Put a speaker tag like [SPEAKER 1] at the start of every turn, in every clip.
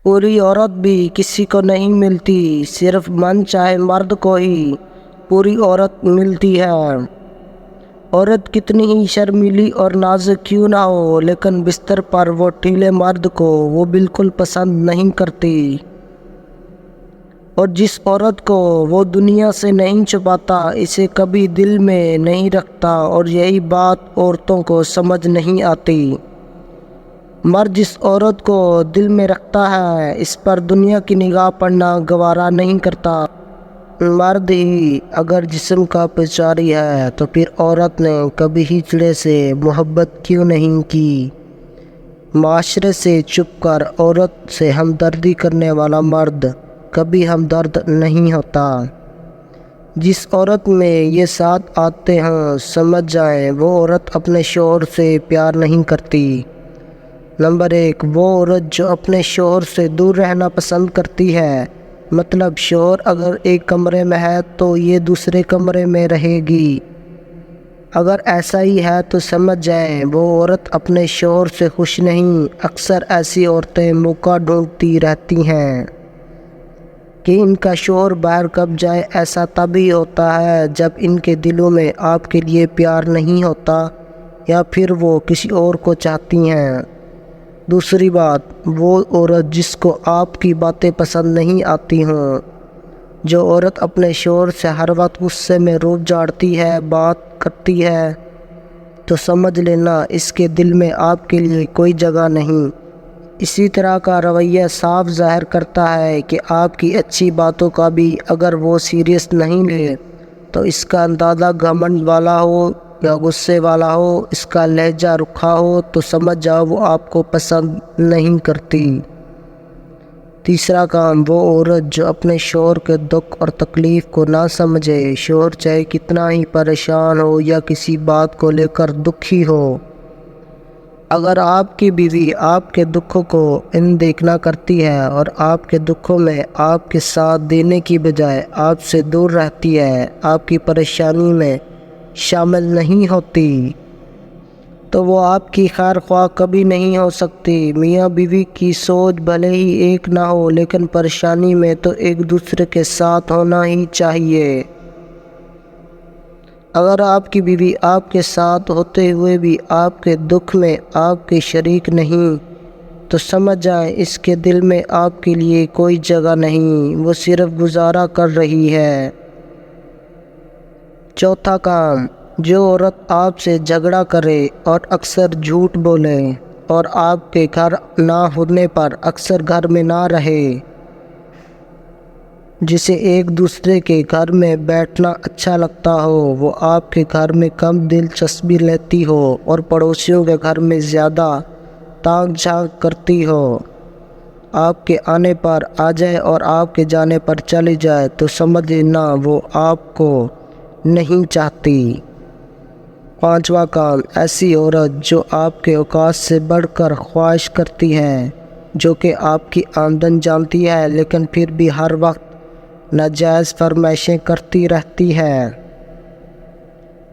[SPEAKER 1] پوری عورت بھی کسی کو نہیں ملتی، صرف من چاہے مرد کو ہی پوری عورت ملتی ہے۔ عورت کتنی ہی شرمیلی اور نازک کیوں نہ ہو، لیکن بستر پر وہ ٹھیلے مرد کو وہ بالکل پسند نہیں کرتی۔ اور جس عورت کو وہ دنیا سے نہیں چھپاتا، اسے کبھی دل میں نہیں رکھتا، اور یہی بات عورتوں کو سمجھ نہیں آتی۔ مرد جس عورت کو دل میں رکھتا ہے، اس پر دنیا کی نگاہ پڑنا گوارا نہیں کرتا۔ مرد ہی اگر جسم کا پجاری ہے تو پھر عورت نے کبھی ہچڑے سے محبت کیوں نہیں کی؟ معاشرے سے چھپ کر عورت سے ہمدردی کرنے والا مرد کبھی ہمدرد نہیں ہوتا۔ جس عورت میں یہ ساتھ آتے ہیں، سمجھ جائیں وہ عورت اپنے شوہر سے پیار نہیں کرتی۔ نمبر 1، وہ عورت جو اپنے شوہر سے دور رہنا پسند کرتی ہے، مطلب شوہر اگر ایک کمرے میں ہے تو یہ دوسرے کمرے میں رہے گی۔ اگر ایسا ہی ہے تو سمجھ جائیں وہ عورت اپنے شوہر سے خوش نہیں۔ اکثر ایسی عورتیں موقع ڈھونڈتی رہتی ہیں کہ ان کا شوہر باہر کب جائے۔ ایسا تبھی ہوتا ہے جب ان کے دلوں میں آپ کے لیے پیار نہیں ہوتا، یا پھر وہ کسی اور کو چاہتی ہیں۔ دوسری بات، وہ عورت جس کو آپ کی باتیں پسند نہیں آتی ہوں۔ جو عورت اپنے شوہر سے ہر وقت غصے میں روب جھاڑتی ہے، بات کرتی ہے، تو سمجھ لینا اس کے دل میں آپ کے لیے کوئی جگہ نہیں۔ اسی طرح کا رویہ صاف ظاہر کرتا ہے کہ آپ کی اچھی باتوں کا بھی اگر وہ سیریس نہیں لے، تو اس کا اندازہ گھمنڈ والا ہو یا غصے والا ہو، اس کا لہجہ رکھا ہو، تو سمجھ جاؤ وہ آپ کو پسند نہیں کرتی۔ تیسرا کام، وہ عورت جو اپنے شوہر کے دکھ اور تکلیف کو نہ سمجھے۔ شوہر چاہے کتنا ہی پریشان ہو یا کسی بات کو لے کر دکھی ہو، اگر آپ کی بیوی آپ کے دکھوں کو اندیکھنا کرتی ہے اور آپ کے دکھوں میں آپ کے ساتھ دینے کی بجائے آپ سے دور رہتی ہے، آپ کی پریشانی میں شامل نہیں ہوتی، تو وہ آپ کی خیر خواہ کبھی نہیں ہو سکتی۔ میاں بیوی کی سوچ بھلے ہی ایک نہ ہو، لیکن پریشانی میں تو ایک دوسرے کے ساتھ ہونا ہی چاہیے۔ اگر آپ کی بیوی آپ کے ساتھ ہوتے ہوئے بھی آپ کے دکھ میں آپ کے شریک نہیں، تو سمجھ جائیں اس کے دل میں آپ کے لیے کوئی جگہ نہیں، وہ صرف گزارا کر رہی ہے۔ چوتھا کام، جو عورت آپ سے جھگڑا کرے اور اکثر جھوٹ بولے اور آپ کے گھر نہ ہونے پر اکثر گھر میں نہ رہے، جسے ایک دوسرے کے گھر میں بیٹھنا اچھا لگتا ہو، وہ آپ کے گھر میں کم دلچسپی لیتی ہو اور پڑوسیوں کے گھر میں زیادہ تانگ جھانک کرتی ہو، آپ کے آنے پر آ جائے اور آپ کے جانے پر چلی جائے، تو سمجھ لینا وہ آپ کو نہیں چاہتی۔ پانچواں کام، ایسی عورت جو آپ کے اوقات سے بڑھ کر خواہش کرتی ہے، جو کہ آپ کی آمدن جانتی ہے لیکن پھر بھی ہر وقت ناجائز فرمائشیں کرتی رہتی ہے،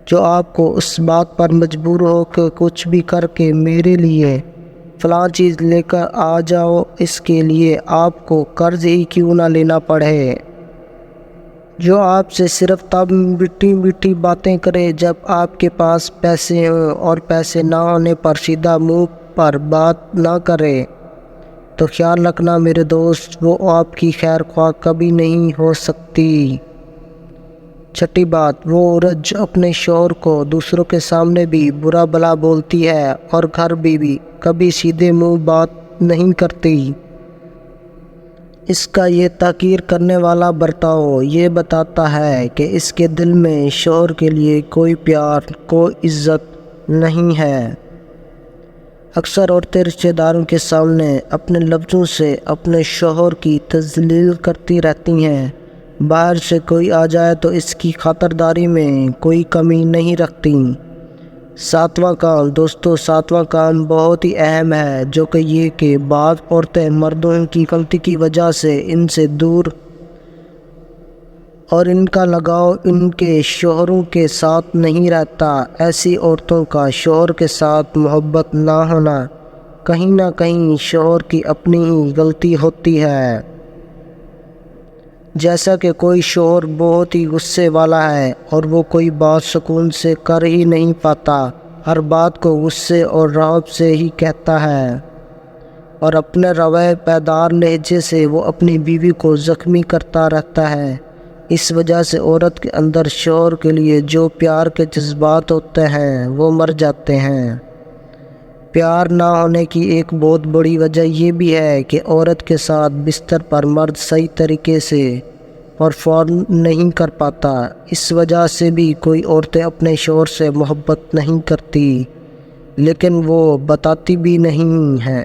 [SPEAKER 1] جو آپ کو اس بات پر مجبور ہو کہ کچھ بھی کر کے میرے لیے فلاں چیز لے کر آ جاؤ، اس کے لیے آپ کو قرض ہی کیوں نہ لینا پڑے، جو آپ سے صرف تب میٹھی میٹھی باتیں کرے جب آپ کے پاس پیسے ہوں، اور پیسے نہ ہونے پر سیدھا منہ پر بات نہ کرے، تو خیال رکھنا میرے دوست وہ آپ کی خیر خواہ کبھی نہیں ہو سکتی۔ چھٹی بات، وہ عورت جو اپنے شوہر کو دوسروں کے سامنے بھی برا بھلا بولتی ہے اور گھر بھی کبھی سیدھے منہ بات نہیں کرتی، اس کا یہ تحقیر کرنے والا برتاؤ یہ بتاتا ہے کہ اس کے دل میں شوہر کے لیے کوئی پیار، کوئی عزت نہیں ہے۔ اکثر عورتیں رشتہ داروں کے سامنے اپنے لفظوں سے اپنے شوہر کی تذلیل کرتی رہتی ہیں، باہر سے کوئی آ جائے تو اس کی خاطرداری میں کوئی کمی نہیں رکھتی۔ ساتواں کام، دوستو ساتواں کام بہت ہی اہم ہے، جو کہ یہ کہ بعض عورتیں مردوں کی غلطی کی وجہ سے ان سے دور اور ان کا لگاؤ ان کے شوہروں کے ساتھ نہیں رہتا۔ ایسی عورتوں کا شوہر کے ساتھ محبت نہ ہونا کہیں نہ کہیں شوہر کی اپنی ہی غلطی ہوتی ہے۔ جیسا کہ کوئی شوہر بہت ہی غصے والا ہے اور وہ کوئی بات سکون سے کر ہی نہیں پاتا، ہر بات کو غصے اور رعب سے ہی کہتا ہے، اور اپنے روئے پائیدار لہجے سے وہ اپنی بیوی کو زخمی کرتا رہتا ہے۔ اس وجہ سے عورت کے اندر شوہر کے لیے جو پیار کے جذبات ہوتے ہیں وہ مر جاتے ہیں۔ پیار نہ ہونے کی ایک بہت بڑی وجہ یہ بھی ہے کہ عورت کے ساتھ بستر پر مرد صحیح طریقے سے پرفارم نہیں کر پاتا۔ اس وجہ سے بھی کوئی عورتیں اپنے شوہر سے محبت نہیں کرتی، لیکن وہ بتاتی بھی نہیں ہیں۔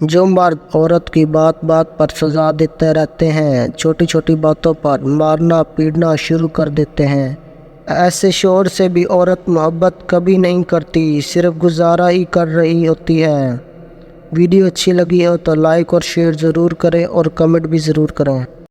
[SPEAKER 1] جو مرد عورت کی بات بات پر سزا دیتے رہتے ہیں، چھوٹی چھوٹی باتوں پر مارنا پیٹنا شروع کر دیتے ہیں، ایسے شوہر سے بھی عورت محبت کبھی نہیں کرتی، صرف گزارا ہی کر رہی ہوتی ہے۔ ویڈیو اچھی لگی ہو تو لائک اور شیئر ضرور کریں اور کمنٹ بھی ضرور کریں۔